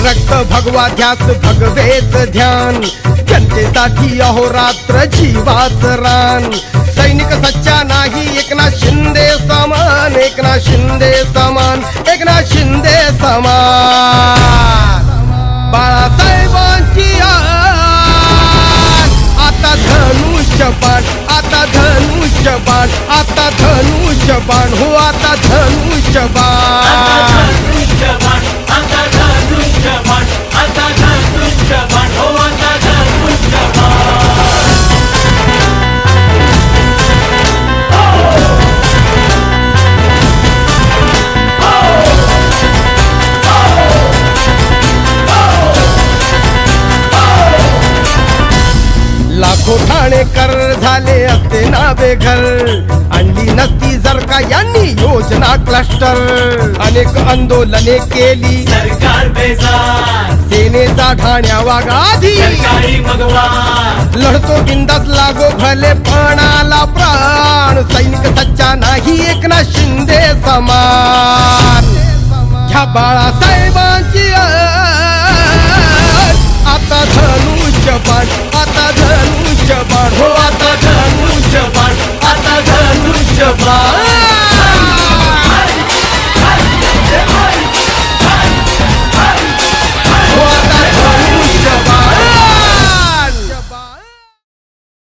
रक्त भगवा ध्यास भगवेच ध्यान, जनतेसाठी अहोरात्र जीवाच रान. सैनिक सच्चा नाही एकनाथ शिंदे समान, एकनाथ शिंदे समान, एकनाथ शिंदे समान. बाळासाहेबांची आता धनुष्यबाण, आता धनुष्यबाण, आता धनुष्यबाण, हो आता धनुष्यबाण. लाखो ठाणेकर झाले असते ना बेघर, आणली नसती जर का यांनी योजना क्लस्टर. अनेक आंदोलने केली सरकार बेजार, सेनेचा ठाण्यावा गाधी लढतो बिंदास लागो भले पणाला प्राण. सैनिक सच्चा नाही एकनाथ शिंदे समान. ह्या बाळासाहेब